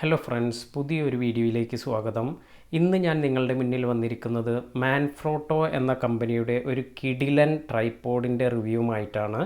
Hello friends, പുതിയൊരു വീഡിയോയിലേക്ക് സ്വാഗതം. ഇന്ന് ഞാൻ നിങ്ങളുടെ മുന്നിൽ വന്നിരിക്കുന്നത് മാൻഫ്രോട്ടോ എന്ന കമ്പനിയുടെ ഒരു കിടിലൻ ട്രൈപോഡിൻ്റെ റിവ്യൂമായിട്ടാണ്.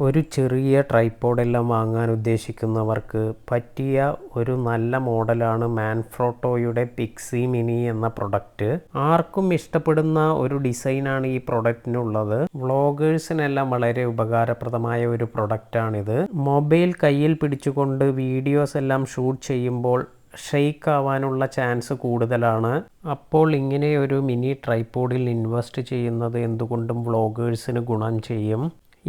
ഒരു ചെറിയ ട്രൈപോഡെല്ലാം വാങ്ങാൻ ഉദ്ദേശിക്കുന്നവർക്ക് പറ്റിയ ഒരു നല്ല മോഡലാണ് മാൻഫ്രോട്ടോയുടെ പിക്സി മിനി എന്ന പ്രൊഡക്റ്റ്. ആർക്കും ഇഷ്ടപ്പെടുന്ന ഒരു ഡിസൈനാണ് ഈ പ്രൊഡക്റ്റിനുള്ളത്. വ്ളോഗേഴ്സിനെല്ലാം വളരെ ഉപകാരപ്രദമായ ഒരു പ്രൊഡക്റ്റാണിത്. മൊബൈൽ കയ്യിൽ പിടിച്ചുകൊണ്ട് വീഡിയോസ് എല്ലാം ഷൂട്ട് ചെയ്യുമ്പോൾ ഷെയ്ക്ക് ആവാനുള്ള ചാൻസ് കൂടുതലാണ്. അപ്പോൾ ഇങ്ങനെ ഒരു മിനി ട്രൈപോഡിൽ ഇൻവെസ്റ്റ് ചെയ്യുന്നത് എന്തുകൊണ്ടും വ്ളോഗേഴ്സിന് ഗുണം ചെയ്യും.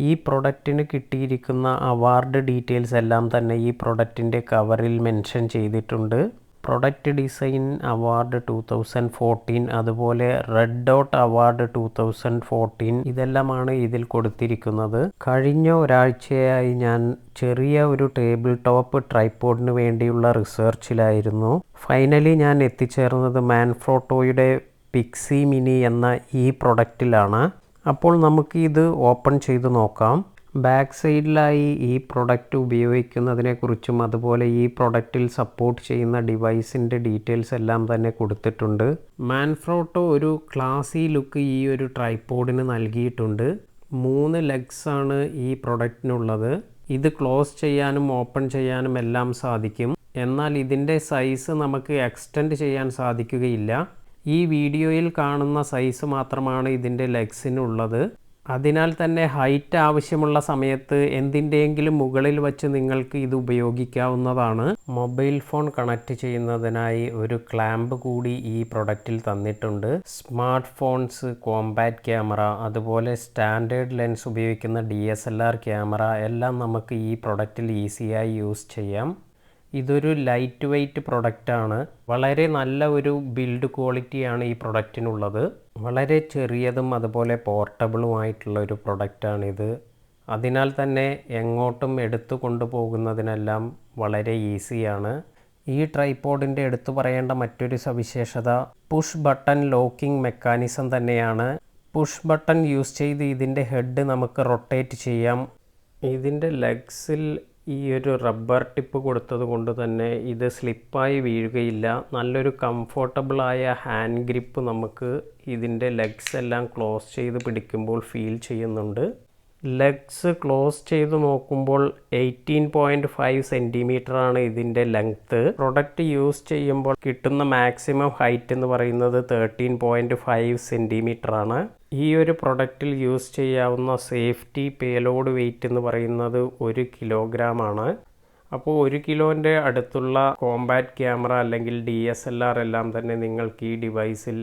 ഈ പ്രൊഡക്റ്റിന് കിട്ടിയിരിക്കുന്ന അവാർഡ് ഡീറ്റെയിൽസ് എല്ലാം തന്നെ ഈ പ്രൊഡക്റ്റിൻ്റെ കവറിൽ മെൻഷൻ ചെയ്തിട്ടുണ്ട്. പ്രൊഡക്റ്റ് ഡിസൈൻ അവാർഡ് 2014, അതുപോലെ റെഡ് ഡോട്ട് അവാർഡ് 2014 ഇതെല്ലാമാണ് ഇതിൽ കൊടുത്തിരിക്കുന്നത്. കഴിഞ്ഞ ഒരാഴ്ചയായി ഞാൻ ചെറിയ ഒരു ടേബിൾ ടോപ്പ് ട്രൈപോഡിന് വേണ്ടിയുള്ള റിസർച്ചിലായിരുന്നു. ഫൈനലി ഞാൻ എത്തിച്ചേർന്നത് മാൻഫ്രോട്ടോയുടെ പിക്സി മിനി എന്ന ഈ പ്രൊഡക്റ്റിലാണ്. അപ്പോൾ നമുക്ക് ഇത് ഓപ്പൺ ചെയ്ത് നോക്കാം. ബാക്ക് സൈഡിലായി ഈ പ്രൊഡക്റ്റ് ഉപയോഗിക്കുന്നതിനെക്കുറിച്ചും അതുപോലെ ഈ പ്രൊഡക്റ്റിൽ സപ്പോർട്ട് ചെയ്യുന്ന ഡിവൈസിൻ്റെ ഡീറ്റെയിൽസ് എല്ലാം തന്നെ കൊടുത്തിട്ടുണ്ട്. മാൻഫ്രോട്ടോ ഒരു ക്ലാസി ലുക്ക് ഈ ഒരു ട്രൈപോഡിന് നൽകിയിട്ടുണ്ട്. 3 ലെഗ്സ് ആണ് ഈ പ്രൊഡക്റ്റിനുള്ളത്. ഇത് ക്ലോസ് ചെയ്യാനും ഓപ്പൺ ചെയ്യാനും എല്ലാം സാധിക്കും. എന്നാൽ ഇതിൻ്റെ സൈസ് നമുക്ക് എക്സ്റ്റെൻഡ് ചെയ്യാൻ സാധിക്കുകയില്ല. ഈ വീഡിയോയിൽ കാണുന്ന സൈസ് മാത്രമാണ് ഇതിൻ്റെ ലെഗ്സിനുള്ളത്. അതിനാൽ തന്നെ ഹൈറ്റ് ആവശ്യമുള്ള സമയത്ത് എന്തിൻ്റെയെങ്കിലും മുകളിൽ വച്ച് നിങ്ങൾക്ക് ഇത് ഉപയോഗിക്കാവുന്നതാണ്. മൊബൈൽ ഫോൺ കണക്ട് ചെയ്യുന്നതിനായി ഒരു ക്ലാമ്പ് കൂടി ഈ പ്രൊഡക്റ്റിൽ തന്നിട്ടുണ്ട്. സ്മാർട്ട് ഫോൺസ്, കോമ്പാക്റ്റ് ക്യാമറ, അതുപോലെ സ്റ്റാൻഡേർഡ് ലെൻസ് ഉപയോഗിക്കുന്ന DSLR ക്യാമറ എല്ലാം നമുക്ക് ഈ പ്രൊഡക്റ്റിൽ ഈസിയായി യൂസ് ചെയ്യാം. ഇതൊരു ലൈറ്റ് വെയ്റ്റ് പ്രൊഡക്റ്റാണ്. വളരെ നല്ല ഒരു ബിൽഡ് ക്വാളിറ്റിയാണ് ഈ പ്രൊഡക്റ്റിനുള്ളത്. വളരെ ചെറിയതും അതുപോലെ പോർട്ടബിളുമായിട്ടുള്ള ഒരു പ്രൊഡക്റ്റാണിത്. അതിനാൽ തന്നെ എങ്ങോട്ടും എടുത്തു കൊണ്ടുപോകുന്നതിനെല്ലാം വളരെ ഈസിയാണ്. ഈ ട്രൈപോഡിൻ്റെ എടുത്തു പറയേണ്ട മറ്റൊരു സവിശേഷത പുഷ് ബട്ടൺ ലോക്കിംഗ് മെക്കാനിസം തന്നെയാണ്. പുഷ് ബട്ടൺ യൂസ് ചെയ്ത് ഇതിൻ്റെ ഹെഡ് നമുക്ക് റൊട്ടേറ്റ് ചെയ്യാം. ഇതിൻ്റെ ലെഗ്സിൽ ഈ ഒരു റബ്ബർ ടിപ്പ് കൊടുത്തത് കൊണ്ട് തന്നെ ഇത് സ്ലിപ്പായി വീഴുകയില്ല. നല്ലൊരു കംഫോർട്ടബിളായ ഹാൻഡ് ഗ്രിപ്പ് നമുക്ക് ഇതിൻ്റെ ലെഗ്സ് എല്ലാം ക്ലോസ് ചെയ്ത് പിടിക്കുമ്പോൾ ഫീൽ ചെയ്യുന്നുണ്ട്. ലെഗ്സ് ക്ലോസ് ചെയ്ത് നോക്കുമ്പോൾ 18.5 സെൻറ്റിമീറ്റർ ആണ് ഇതിൻ്റെ ലെങ്ത്ത്. പ്രൊഡക്റ്റ് യൂസ് ചെയ്യുമ്പോൾ കിട്ടുന്ന മാക്സിമം ഹൈറ്റ് എന്ന് പറയുന്നത് 13.5 സെൻറ്റിമീറ്റർ ആണ്. ഈ ഒരു പ്രൊഡക്റ്റിൽ യൂസ് ചെയ്യാവുന്ന സേഫ്റ്റി പേലോഡ് വെയ്റ്റ് എന്ന് പറയുന്നത് 1 കിലോഗ്രാം ആണ്. അപ്പോൾ 1 കിലോൻ്റെ അടുത്തുള്ള കോമ്പാക്റ്റ് ക്യാമറ അല്ലെങ്കിൽ DSLR എല്ലാം തന്നെ നിങ്ങൾക്ക് ഈ ഡിവൈസിൽ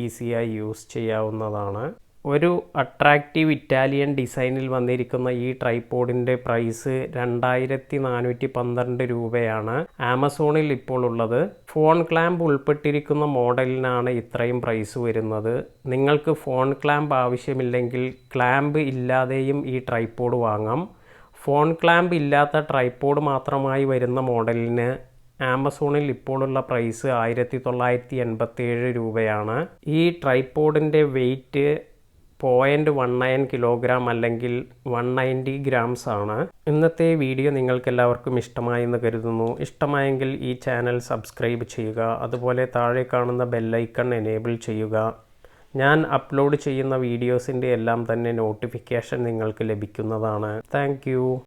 ഈസിയായി യൂസ് ചെയ്യാവുന്നതാണ്. ഒരു അട്രാക്റ്റീവ് ഇറ്റാലിയൻ ഡിസൈനിൽ വന്നിരിക്കുന്ന ഈ ട്രൈപോഡിൻ്റെ പ്രൈസ് 2412 രൂപയാണ് ആമസോണിൽ ഇപ്പോൾ ഉള്ളത്. ഫോൺ ക്ലാമ്പ് ഉൾപ്പെട്ടിരിക്കുന്ന മോഡലിനാണ് ഇത്രയും പ്രൈസ് വരുന്നത്. നിങ്ങൾക്ക് ഫോൺ ക്ലാമ്പ് ആവശ്യമില്ലെങ്കിൽ ക്ലാമ്പ് ഇല്ലാതെയും ഈ ട്രൈപോഡ് വാങ്ങാം. ഫോൺ ക്ലാമ്പ് ഇല്ലാത്ത ട്രൈപോഡ് മാത്രമായി വരുന്ന മോഡലിന് ആമസോണിൽ ഇപ്പോഴുള്ള പ്രൈസ് 1987 രൂപയാണ്. ഈ ട്രൈപോഡിൻ്റെ വെയ്റ്റ് 0.19 കിലോഗ്രാം അല്ലെങ്കിൽ 190 ഗ്രാംസ് ആണ്. ഇന്നത്തെ വീഡിയോ നിങ്ങൾക്കെല്ലാവർക്കും ഇഷ്ടമായി എന്ന് കരുതുന്നു. ഇഷ്ടമായെങ്കിൽ ഈ ചാനൽ സബ്സ്ക്രൈബ് ചെയ്യുക. അതുപോലെ താഴെ കാണുന്ന ബെല്ലൈക്കൺ എനേബിൾ ചെയ്യുക. ഞാൻ അപ്ലോഡ് ചെയ്യുന്ന വീഡിയോസിൻ്റെ എല്ലാം തന്നെ നോട്ടിഫിക്കേഷൻ നിങ്ങൾക്ക് ലഭിക്കുന്നതാണ്. താങ്ക്